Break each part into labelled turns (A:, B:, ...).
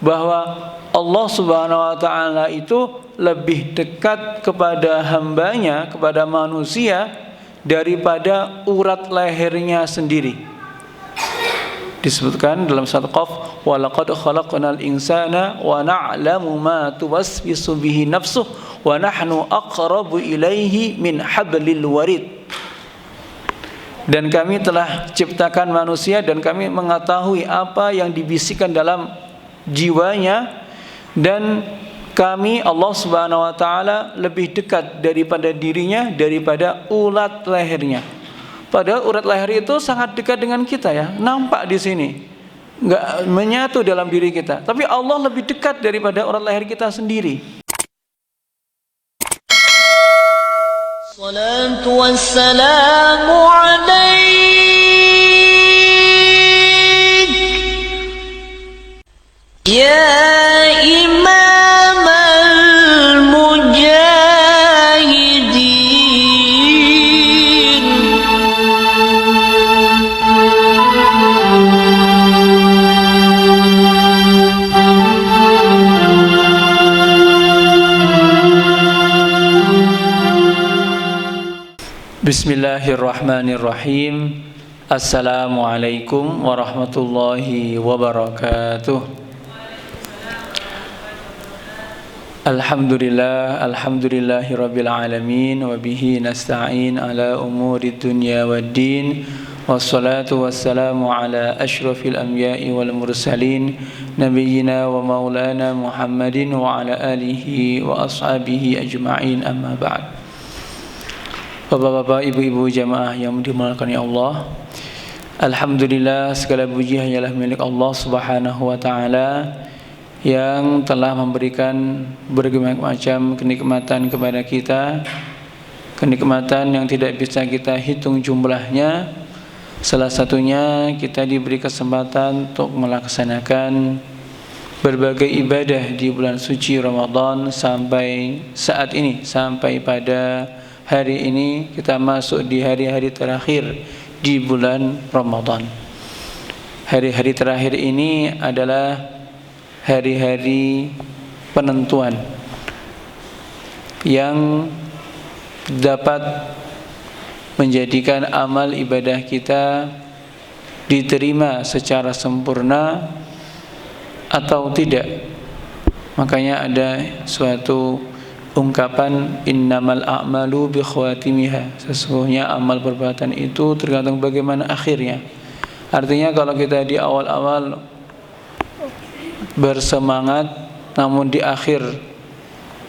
A: bahwa Allah Subhanahu wa taala itu lebih dekat kepada hambanya, kepada manusia daripada urat lehernya sendiri. Disebutkan dalam surat Qaf, wa laqad khalaqnal insana wa na'lamu ma tuwaswisu bihi nafsuh wa nahnu aqrabu ilaihi min hablil warid. Dan kami telah ciptakan manusia dan kami mengetahui apa yang dibisikkan dalam jiwanya, dan kami Allah Subhanahu wa taala lebih dekat daripada dirinya daripada urat lehernya. Padahal urat leher itu sangat dekat dengan kita ya, nampak di sini, nggak menyatu dalam diri kita. Tapi Allah lebih dekat daripada urat leher kita sendiri.
B: Salatu wassalamu alaik ya imam al-mujahidin.
A: Bismillahirrahmanirrahim. Assalamualaikum warahmatullahi wabarakatuh. Alhamdulillahi rabbil alamin, wa bihi nasta'in ala umuri dunya waddin, wassalatu wassalamu ala ashrafil anbiya'i wal mursalin, nabiyyina wa maulana Muhammadin wa ala alihi wa ashabihi ajma'in, amma ba'd. Bapak-bapak, ibu-ibu jamaah yang dimuliakan Allah, alhamdulillah segala puji hanyalah milik Allah Subhanahu wa taala yang telah memberikan berbagai macam kenikmatan kepada kita, kenikmatan yang tidak bisa kita hitung jumlahnya. Salah satunya kita diberi kesempatan untuk melaksanakan berbagai ibadah di bulan suci Ramadan sampai saat ini, sampai pada hari ini kita masuk di hari-hari terakhir di bulan Ramadan. Hari-hari terakhir ini adalah hari-hari penentuan yang dapat menjadikan amal ibadah kita diterima secara sempurna atau tidak. Makanya ada suatu ungkapan innamal a'malu bi khawatimiha, sesungguhnya amal perbuatan itu tergantung bagaimana akhirnya. Artinya kalau kita di awal-awal bersemangat namun di akhir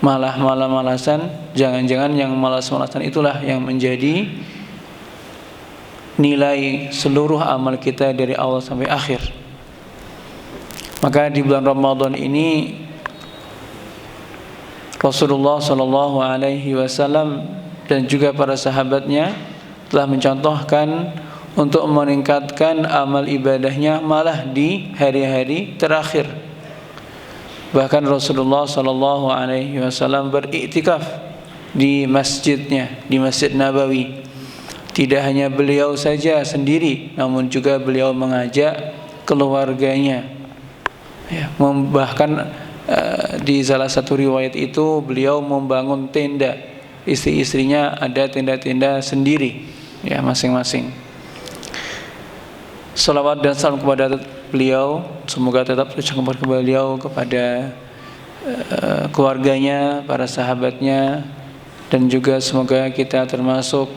A: malah malas-malasan, jangan-jangan yang malas-malasan itulah yang menjadi nilai seluruh amal kita dari awal sampai akhir. Maka di bulan Ramadan ini Rasulullah Shallallahu Alaihi Wasallam dan juga para sahabatnya telah mencontohkan untuk meningkatkan amal ibadahnya malah di hari-hari terakhir. Bahkan Rasulullah Shallallahu Alaihi Wasallam beriktikaf di masjidnya, di Masjid Nabawi. Tidak hanya beliau saja sendiri, namun juga beliau mengajak keluarganya. Ya, bahkan di salah satu riwayat itu beliau membangun tenda, istri-istrinya ada tenda-tenda sendiri ya masing-masing. Salawat dan salam kepada beliau, semoga tetap tercurah kepada beliau, kepada keluarganya, para sahabatnya, dan juga semoga kita termasuk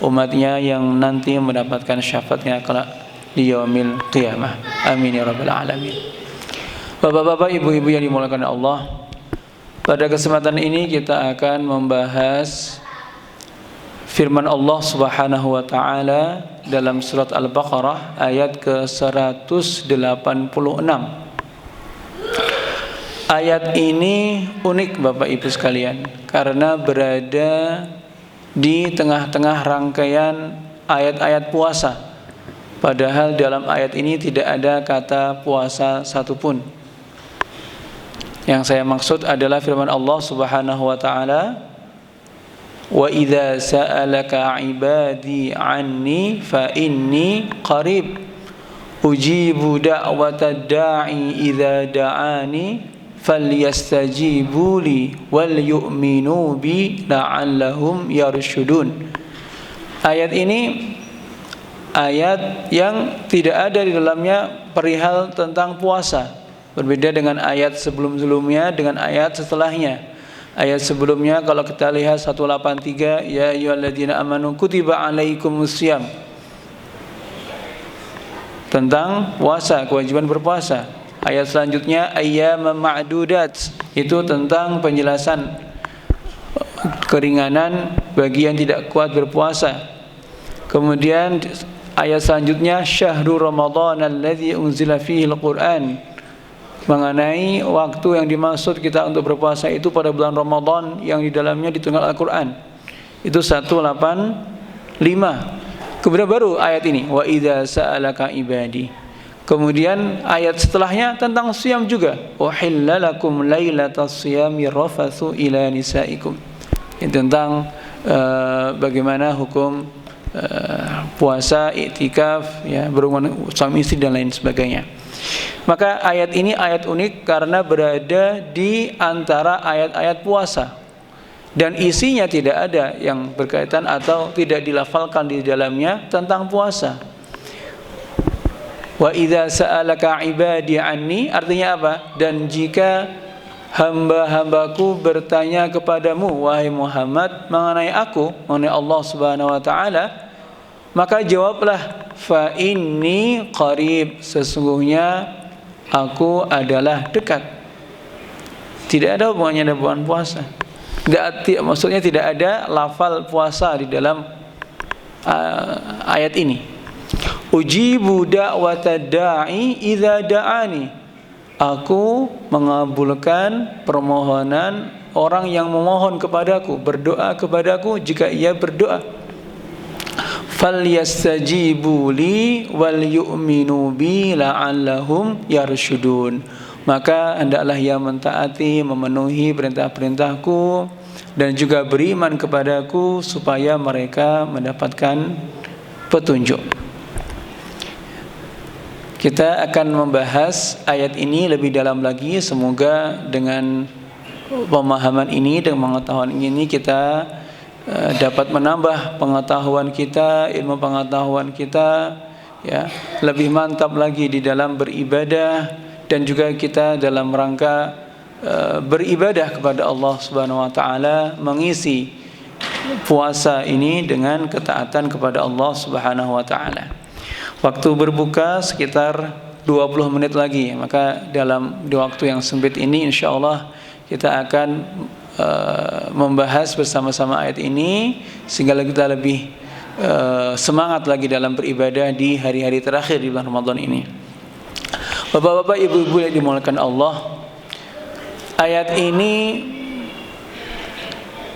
A: umatnya yang nanti mendapatkan syafaatnya kelak di yaumil qiyamah. Amin ya rabbal alamin. Bapak-bapak, ibu-ibu yang dimuliakan Allah, pada kesempatan ini kita akan membahas firman Allah Subhanahu wa taala dalam surat Al-Baqarah ayat ke-186. Ayat ini unik Bapak Ibu sekalian karena berada di tengah-tengah rangkaian ayat-ayat puasa. Padahal dalam ayat ini tidak ada kata puasa satupun. Yang saya maksud adalah firman Allah Subhanahu wa taala, "Wa idza sa'alaka 'ibadi 'anni fa inni qarib ujibu da'watad da'i idza da'ani falyastajibu li wal yu'minu bi la'allahum yarshudun. Ayat ini ayat yang tidak ada di dalamnya perihal tentang puasa. Berbeda dengan ayat sebelum-sebelumnya dengan ayat setelahnya. Ayat sebelumnya kalau kita lihat 183, ya ayyuhalladzina amanu kutiba alaikumusiyam, tentang puasa, kewajiban berpuasa. Ayat selanjutnya ayyaman ma'dudat, itu tentang penjelasan keringanan bagi yang tidak kuat berpuasa. Kemudian ayat selanjutnya syahrul ramadhan alladzi unzila fihi al-Qur'an, mengenai waktu yang dimaksud kita untuk berpuasa itu pada bulan Ramadan yang di dalamnya diturunkan Al-Quran. Itu 185. Kemudian baru ayat ini wa idza sa'alaka ibadi. Kemudian ayat setelahnya tentang siyam juga, uhilla lakum lailatas siyami rafatsu ila nisaikum. Ini tentang bagaimana hukum puasa, iktikaf, ya, berhubungan suami istri dan lain sebagainya. Maka ayat ini ayat unik karena berada di antara ayat-ayat puasa dan isinya tidak ada yang berkaitan atau tidak dilafalkan di dalamnya tentang puasa. Wa idza sa'alaka ibadi anni, artinya apa? Dan jika hamba-hambaku bertanya kepadamu wahai Muhammad mengenai aku, mengenai Allah Subhanahu wa taala, maka jawablah fa inni qarib, sesungguhnya aku adalah dekat. Tidak ada hubungannya dengan bulan puasa. Maksudnya tidak ada lafal puasa di dalam ayat ini. Ujibu da'watad da'i idza da'ani, aku mengabulkan permohonan orang yang memohon kepadaku, berdoa kepadaku jika ia berdoa. Falyastajibu li wal yu'minu bi la'allahum yarshudun. Maka hendaklah ia mentaati, memenuhi perintah-perintahku dan juga beriman kepadaku supaya mereka mendapatkan petunjuk. Kita akan membahas ayat ini lebih dalam lagi. Semoga dengan pemahaman ini, dengan pengetahuan ini kita dapat menambah pengetahuan kita, ilmu pengetahuan kita, ya, lebih mantap lagi di dalam beribadah dan juga kita dalam rangka beribadah kepada Allah Subhanahu wa taala, mengisi puasa ini dengan ketaatan kepada Allah Subhanahu wa taala. Waktu berbuka sekitar 20 menit lagi, maka dalam di waktu yang sempit ini insyaallah kita akan membahas bersama-sama ayat ini sehingga kita lebih semangat lagi dalam beribadah di hari-hari terakhir di bulan Ramadan ini. Bapak-bapak, ibu-ibu yang dimuliakan Allah, ayat ini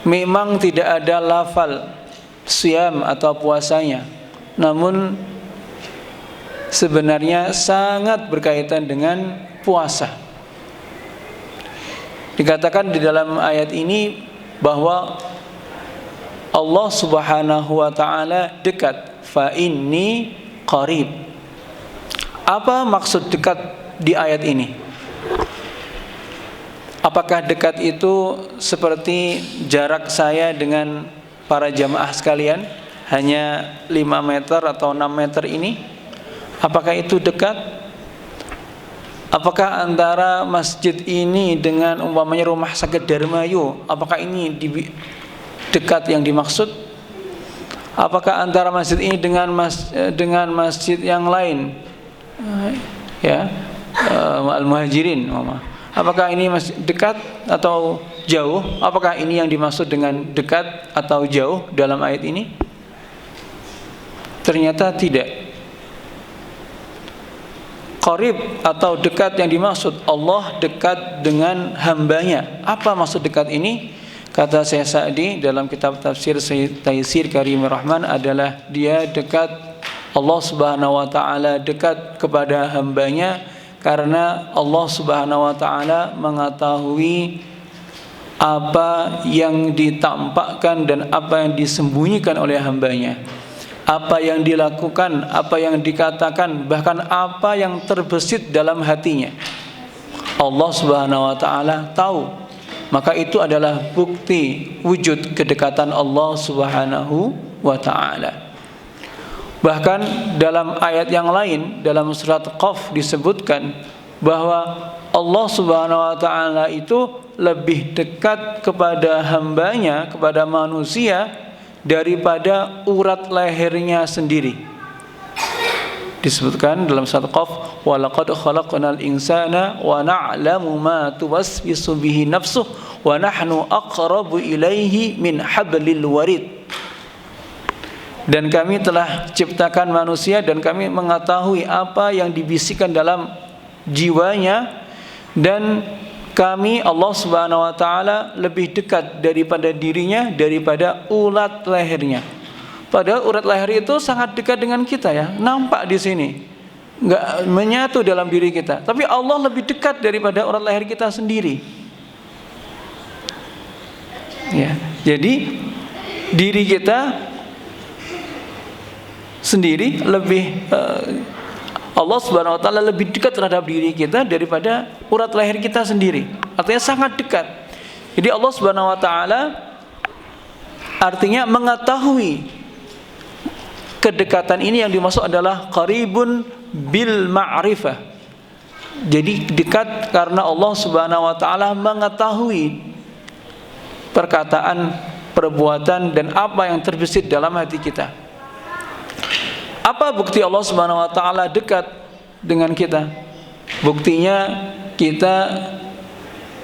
A: memang tidak ada lafal siyam atau puasanya, namun sebenarnya sangat berkaitan dengan puasa. Dikatakan di dalam ayat ini bahwa Allah Subhanahu wa taala dekat, fa inni qarib. Apa maksud dekat di ayat ini? Apakah dekat itu seperti jarak saya dengan para jamaah sekalian hanya 5 meter atau 6 meter ini? Apakah itu dekat? Apakah antara masjid ini dengan umpamanya rumah sakit Darmayu, apakah ini dekat yang dimaksud? Apakah antara masjid ini dengan masjid yang lain, Al-Muhajirin, apakah ini masih dekat atau jauh? Apakah ini yang dimaksud dengan dekat atau jauh dalam ayat ini? Ternyata tidak. Qarib atau dekat yang dimaksud Allah dekat dengan hambanya. Apa maksud dekat ini? Kata Syekh Sa'di dalam kitab tafsir Taysir Karimur Rahman adalah dia dekat, Allah Subhanahu wa taala dekat kepada hambanya karena Allah Subhanahu wa taala mengetahui apa yang ditampakkan dan apa yang disembunyikan oleh hambanya. apa yang dilakukan, apa yang dikatakan, bahkan apa yang terbesit dalam hatinya. Allah Subhanahu wa taala tahu. Maka itu adalah bukti wujud kedekatan Allah Subhanahu wa taala. Bahkan dalam ayat yang lain, dalam surat Qaf disebutkan bahwa Allah Subhanahu wa taala itu lebih dekat kepada hambanya, kepada manusia daripada urat lehernya sendiri. Disebutkan dalam surat Qaf, wa laqad khalaqnal insana wa na'lamu ma tuwaswisu bihi nafsuhu wa nahnu aqrabu ilaihi min hablil warid. Dan kami telah ciptakan manusia dan kami mengetahui apa yang dibisikkan dalam jiwanya, dan kami Allah Subhanahu wa taala lebih dekat daripada dirinya daripada urat lehernya. Padahal urat leher itu sangat dekat dengan kita ya, nampak di sini, nggak menyatu dalam diri kita. Tapi Allah lebih dekat daripada urat leher kita sendiri. Ya, jadi diri kita sendiri lebih Allah Subhanahu wa taala lebih dekat terhadap diri kita daripada urat leher kita sendiri. Artinya sangat dekat. Jadi Allah Subhanahu wa taala artinya mengetahui kedekatan ini, yang dimaksud adalah qaribun bil ma'rifah. Jadi dekat karena Allah Subhanahu wa taala mengetahui perkataan, perbuatan, dan apa yang terbesit dalam hati kita. Apa bukti Allah Subhanahu wa taala dekat dengan kita? Buktinya kita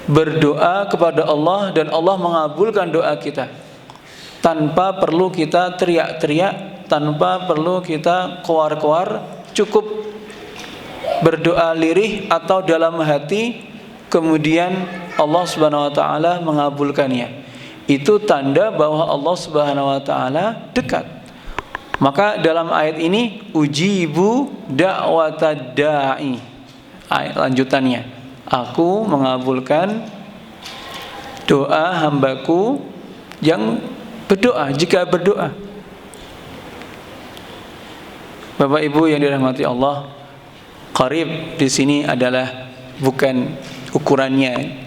A: berdoa kepada Allah dan Allah mengabulkan doa kita tanpa perlu kita teriak-teriak, tanpa perlu kita koar-koar, cukup berdoa lirih atau dalam hati, kemudian Allah Subhanahu wa taala mengabulkannya. Itu tanda bahwa Allah Subhanahu wa taala dekat. Maka dalam ayat ini ujibu da'watad da'i. Ayat lanjutannya, aku mengabulkan doa hambaku yang berdoa, jika berdoa. Bapak Ibu yang dirahmati Allah, qarib di sini adalah bukan ukurannya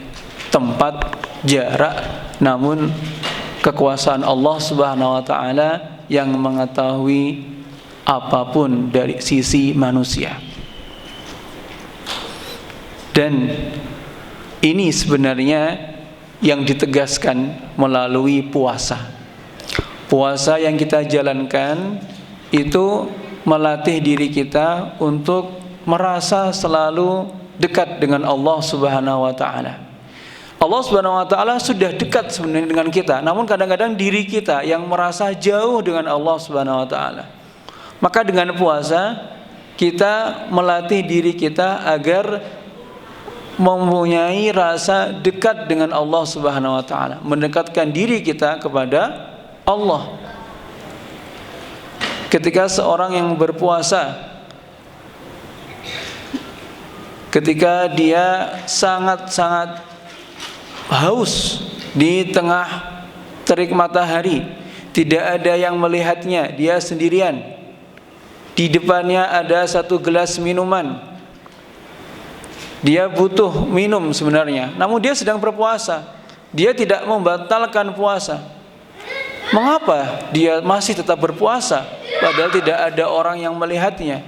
A: tempat, jarak, namun kekuasaan Allah Subhanahu wa taala yang mengetahui apapun dari sisi manusia. Dan ini sebenarnya yang ditegaskan melalui puasa. Puasa yang kita jalankan itu melatih diri kita untuk merasa selalu dekat dengan Allah Subhanahu wa taala. Allah Subhanahu wa taala sudah dekat sebenarnya dengan kita, namun kadang-kadang diri kita yang merasa jauh dengan Allah Subhanahu wa taala. Maka dengan puasa kita melatih diri kita agar mempunyai rasa dekat dengan Allah Subhanahu wa taala, mendekatkan diri kita kepada Allah. Ketika seorang yang berpuasa, ketika dia sangat-sangat haus di tengah terik matahari, tidak ada yang melihatnya, dia sendirian. Di depannya ada satu gelas minuman. Dia butuh minum sebenarnya, namun dia sedang berpuasa. Dia tidak membatalkan puasa. Mengapa dia masih tetap berpuasa padahal tidak ada orang yang melihatnya?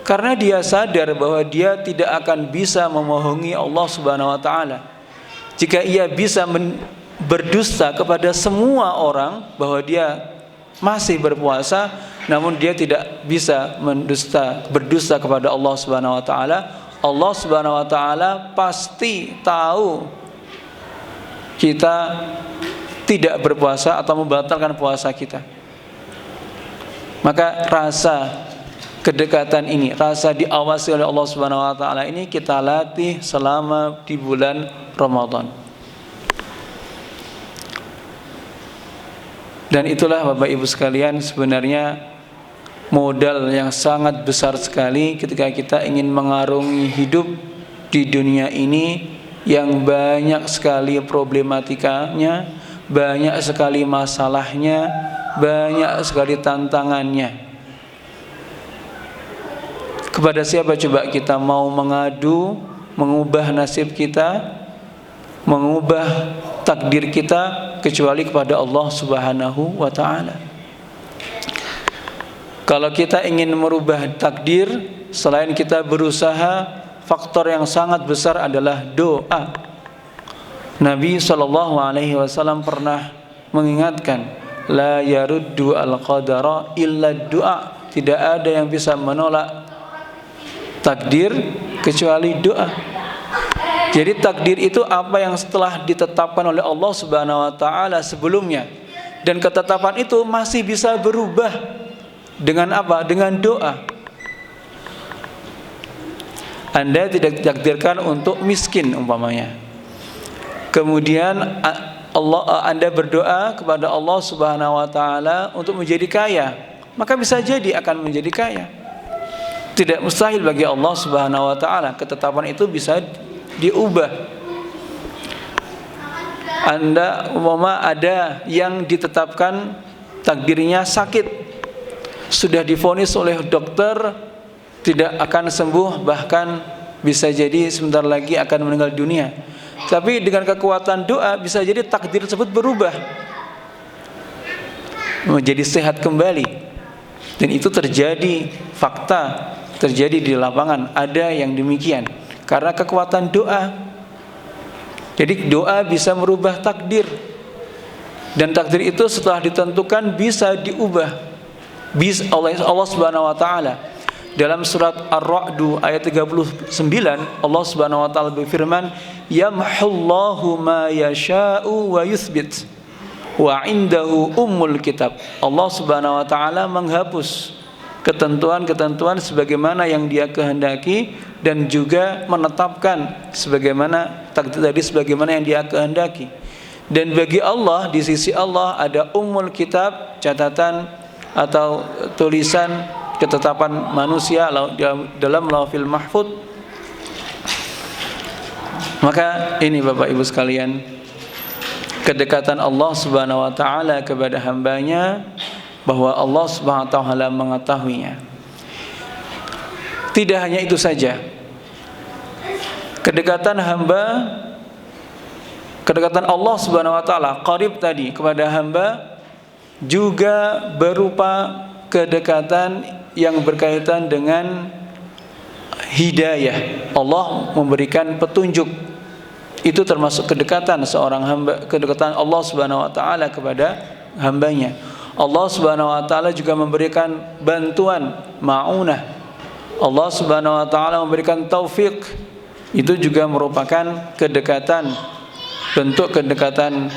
A: Karena dia sadar bahwa dia tidak akan bisa memohongi Allah Subhanahu wa taala. Jika ia bisa berdusta kepada semua orang bahwa dia masih berpuasa, namun dia tidak bisa berdusta kepada Allah Subhanahu wa taala, Allah Subhanahu wa taala pasti tahu kita tidak berpuasa atau membatalkan puasa kita. Maka rasa kedekatan ini, rasa diawasi oleh Allah Subhanahu wa taala ini kita latih selama di bulan Ramadan. Dan itulah Bapak Ibu sekalian sebenarnya modal yang sangat besar sekali ketika kita ingin mengarungi hidup di dunia ini yang banyak sekali problematikanya, banyak sekali masalahnya, banyak sekali tantangannya. Kepada siapa coba kita mau mengadu, mengubah nasib kita, mengubah takdir kita, kecuali kepada Allah Subhanahu wa ta'ala. Kalau kita ingin merubah takdir, selain kita berusaha, faktor yang sangat besar adalah doa. Nabi SAW pernah mengingatkan, la yaruddu al-qadara illa du'a. Tidak ada yang bisa menolak takdir kecuali doa. Jadi takdir itu apa yang setelah ditetapkan oleh Allah Subhanahu wa ta'ala sebelumnya, dan ketetapan itu masih bisa berubah dengan apa? Dengan doa. Anda tidak ditakdirkan untuk miskin umpamanya, kemudian Anda berdoa kepada Allah Subhanahu wa ta'ala untuk menjadi kaya, maka bisa jadi akan menjadi kaya. Tidak mustahil bagi Allah Subhanahu wa ta'ala, ketetapan itu bisa diubah. Anda umpama ada yang ditetapkan takdirnya sakit, sudah divonis oleh dokter tidak akan sembuh, bahkan bisa jadi sebentar lagi akan meninggal dunia. Tapi dengan kekuatan doa bisa jadi takdir tersebut berubah menjadi sehat kembali. Dan itu terjadi, fakta terjadi di lapangan, ada yang demikian karena kekuatan doa. Jadi doa bisa merubah takdir, dan takdir itu setelah ditentukan bisa diubah oleh Allah Subhanahu wa ta'ala. Dalam surat Ar-Ra'd ayat 39, Allah Subhanahu wa ta'ala berfirman, yamhullahu ma yasha'u wa yuthbit wa indahu ummul kitab. Allah Subhanahu wa ta'ala menghapus ketentuan-ketentuan sebagaimana yang Dia kehendaki, dan juga menetapkan sebagaimana takdir tadi sebagaimana yang Dia kehendaki. Dan bagi Allah, di sisi Allah ada ummul kitab, catatan atau tulisan ketetapan manusia dalam Lauhil Mahfuz. Maka ini Bapak Ibu sekalian, kedekatan Allah Subhanahu wa ta'ala kepada hambanya, bahwa Allah Subhanahu wa ta'ala mengetahuinya. Tidak hanya itu saja, kedekatan hamba, kedekatan Allah Subhanahu wa ta'ala qarib tadi kepada hamba juga berupa kedekatan yang berkaitan dengan hidayah. Allah memberikan petunjuk. Itu termasuk kedekatan seorang hamba, kedekatan Allah Subhanahu wa ta'ala kepada hambanya. Allah Subhanahu wa ta'ala juga memberikan bantuan, ma'unah. Allah Subhanahu wa ta'ala memberikan taufik. Itu juga merupakan kedekatan, bentuk kedekatan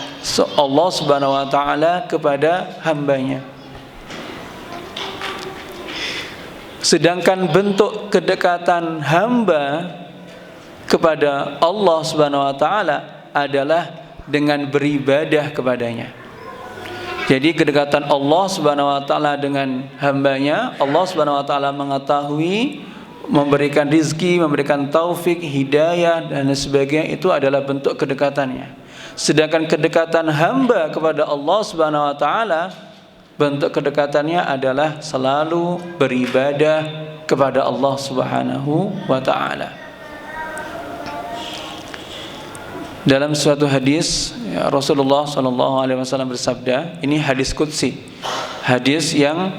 A: Allah Subhanahu wa ta'ala kepada hambanya. Sedangkan bentuk kedekatan hamba kepada Allah Subhanahu wa ta'ala adalah dengan beribadah kepadanya. Jadi kedekatan Allah Subhanahu wa ta'ala dengan hambanya, Allah Subhanahu wa ta'ala mengetahui, memberikan rizki, memberikan taufik, hidayah dan sebagainya, itu adalah bentuk kedekatannya. Sedangkan kedekatan hamba kepada Allah Subhanahu wa ta'ala, bentuk kedekatannya adalah selalu beribadah kepada Allah Subhanahu wa ta'ala. Dalam suatu hadis, Rasulullah SAW bersabda, ini hadis qudsi, hadis yang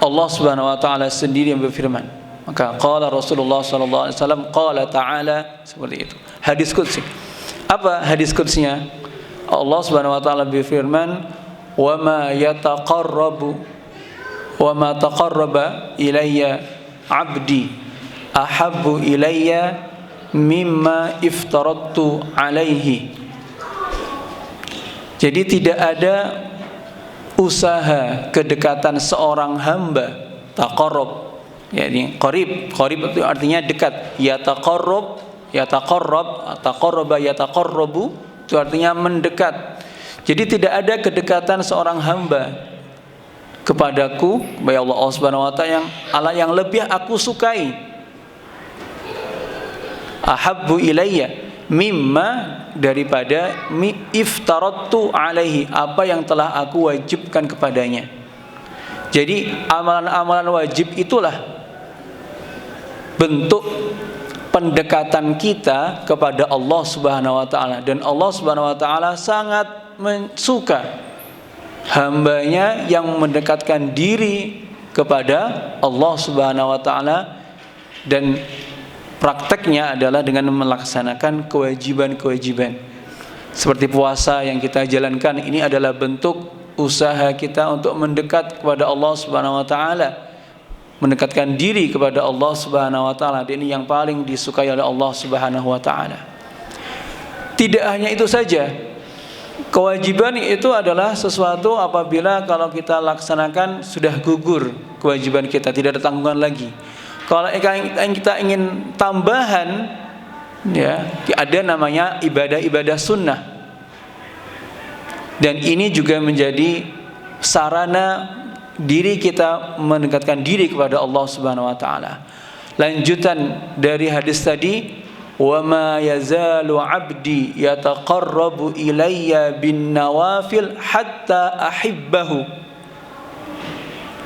A: Allah Subhanahu wa ta'ala sendiri yang berfirman. Maka qala Rasulullah SAW, qala ta'ala, seperti itu. Hadis qudsi. Apa hadis qudsinya? Allah Subhanahu wa ta'ala berfirman, wa ma taqarraba ilayya 'abdi ahabbu ilayya mimma iftaradtu alaihi. Jadi tidak ada usaha kedekatan seorang hamba, taqarrub, yakni qarib itu artinya dekat, yataqarrab, taqarraba yataqarrabu, itu artinya mendekat. Jadi tidak ada kedekatan seorang hamba kepadaku, kepada Allah Subhanahu wa ta'ala, yang lebih aku sukai, ahabbu ilayya, mimma daripada iftaratu alaihi, apa yang telah aku wajibkan kepadanya. Jadi amalan-amalan wajib itulah bentuk pendekatan kita kepada Allah Subhanahu wa taala, dan Allah Subhanahu wa taala sangat suka hambanya yang mendekatkan diri kepada Allah Subhanahu wa taala, dan prakteknya adalah dengan melaksanakan kewajiban-kewajiban seperti puasa yang kita jalankan. Ini adalah bentuk usaha kita untuk mendekat kepada Allah Subhanahu wa taala, mendekatkan diri kepada Allah Subhanahu wa taala. Dan ini yang paling disukai oleh Allah Subhanahu wa taala. Tidak hanya itu saja, kewajiban itu adalah sesuatu apabila kalau kita laksanakan sudah gugur kewajiban kita, tidak ada tanggungan lagi. Kalau kita ingin tambahan, ya, ada namanya ibadah-ibadah sunnah. Dan ini juga menjadi sarana diri kita mendekatkan diri kepada Allah Subhanahu wa taala. Lanjutan dari hadis tadi, wa ma yazalu 'abdi yataqarrabu ilayya bin nawafil hatta ahibbahu.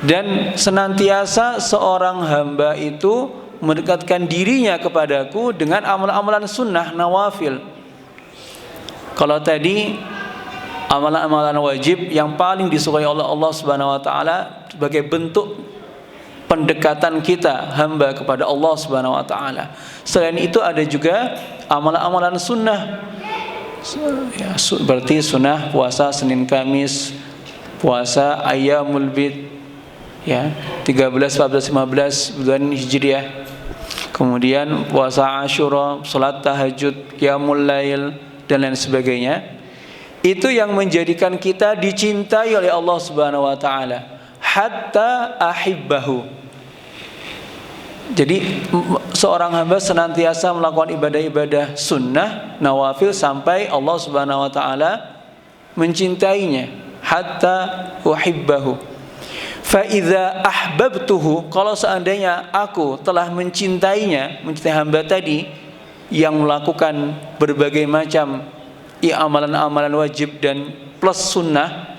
A: Dan senantiasa seorang hamba itu mendekatkan dirinya kepadaku dengan amalan-amalan sunnah nawafil. Kalau tadi amalan-amalan wajib yang paling disukai oleh Allah Subhanahu wa taala sebagai bentuk pendekatan kita hamba kepada Allah Subhanahu wa taala. Selain itu ada juga amalan-amalan sunnah, ya, seperti sunnah puasa Senin Kamis, puasa Ayyamul Bid, ya, 13, 14, 15 bulan Hijriah. Kemudian puasa Asyura, salat tahajud, qiyamul lail, dan lain sebagainya. Itu yang menjadikan kita dicintai oleh Allah Subhanahu wa taala, hatta ahibbahu. Jadi seorang hamba senantiasa melakukan ibadah-ibadah sunnah nawafil sampai Allah Subhanahu wa taala mencintainya, hatta uhibbahu. Fa idza ahbabtuhu, kalau seandainya aku telah mencintainya, mencintai hamba tadi yang melakukan berbagai macam amalan-amalan wajib dan plus sunnah,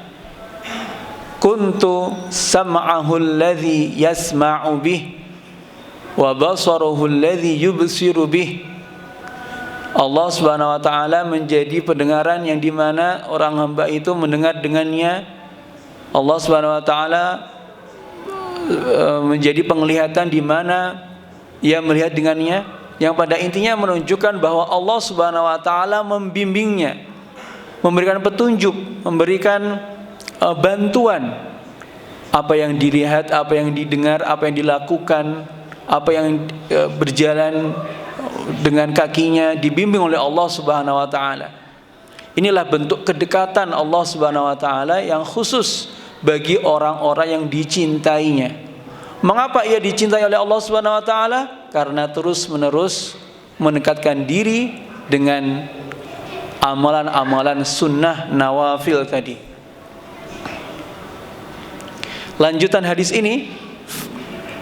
A: kuntu sam'ahu alladhi yasma'u bih wa basaruhu alladhi yubsiru bih. Allah Subhanahu wa taala menjadi pendengaran yang dimana orang hamba itu mendengar dengannya. Allah Subhanahu wa taala menjadi penglihatan di mana ia melihat dengannya, yang pada intinya menunjukkan bahwa Allah Subhanahu wa taala membimbingnya, memberikan petunjuk, memberikan bantuan. Apa yang dilihat, apa yang didengar, apa yang dilakukan, apa yang berjalan dengan kakinya dibimbing oleh Allah Subhanahu wa taala. Inilah bentuk kedekatan Allah Subhanahu wa taala yang khusus bagi orang-orang yang dicintainya. Mengapa ia dicintai oleh Allah Subhanahu wa taala? Karena terus-menerus mendekatkan diri dengan amalan-amalan sunnah nawafil tadi. Lanjutan hadis ini,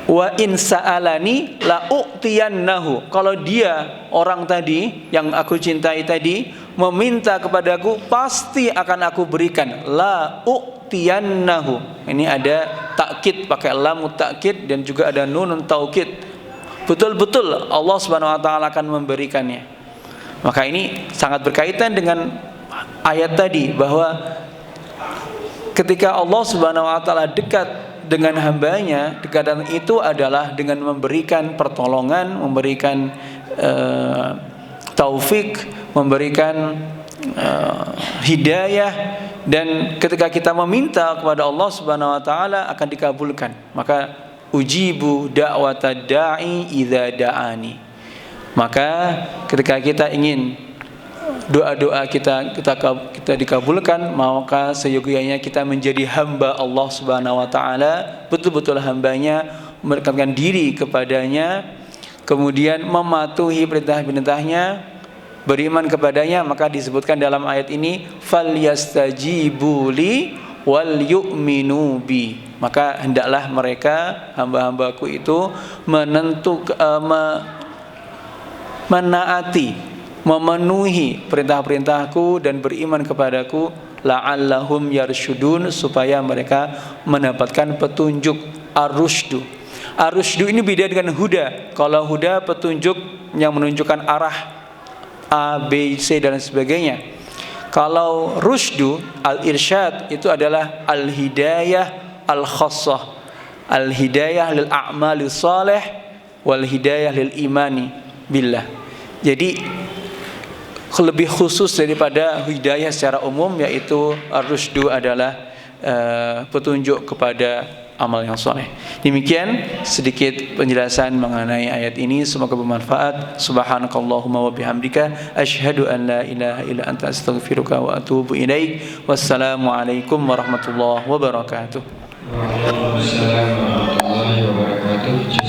A: wa in sa'alani la u'tiyannahu. Kalau dia, orang tadi yang aku cintai tadi, meminta kepadaku, pasti akan aku berikan. La u'tiyannahu. Ini ada takkid pakai lam takkid dan juga ada nunun taukid. Betul-betul Allah Subhanahu wa taala akan memberikannya. Maka ini sangat berkaitan dengan ayat tadi, bahwa ketika Allah Subhanahu wa taala dekat dengan hambanya, dekatan itu adalah dengan memberikan pertolongan, memberikan taufik, memberikan hidayah, dan ketika kita meminta kepada Allah Subhanahu wa taala akan dikabulkan. Maka ujibu da'watad da'i idza da'ani. Maka ketika kita ingin doa-doa kita dikabulkan, maka seyogyanya kita menjadi hamba Allah Subhanahu wa taala, betul-betul hambanya, mendekatkan diri kepadanya, kemudian mematuhi perintah-perintahnya, beriman kepadanya. Maka disebutkan dalam ayat ini, falyastajibu li wal yu'minu bi. Maka hendaklah mereka, hamba-hambaku itu, menaati memenuhi perintah-perintahku dan beriman kepadaku, la'allahum yarsyudun, supaya mereka mendapatkan petunjuk. Ar-rusydu. Ar-rusydu ini beda dengan huda. Kalau huda petunjuk yang menunjukkan arah A, B, C dan sebagainya. Kalau rusydu, al-irsyad, itu adalah al-hidayah al-khassah. Al-hidayah lil a'mali salih wal hidayah lil imani billah. Jadi lebih khusus daripada hidayah secara umum, yaitu ar-rusydu adalah petunjuk kepada amal yang soleh. Demikian sedikit penjelasan mengenai ayat ini, semoga bermanfaat. Subhanakallahumma wa bihamdika asyhadu an la ilaha illa anta astaghfiruka wa atubu ilaik. Wassalamualaikum warahmatullahi wabarakatuh.
C: Waalaikumsalam warahmatullahi wabarakatuh.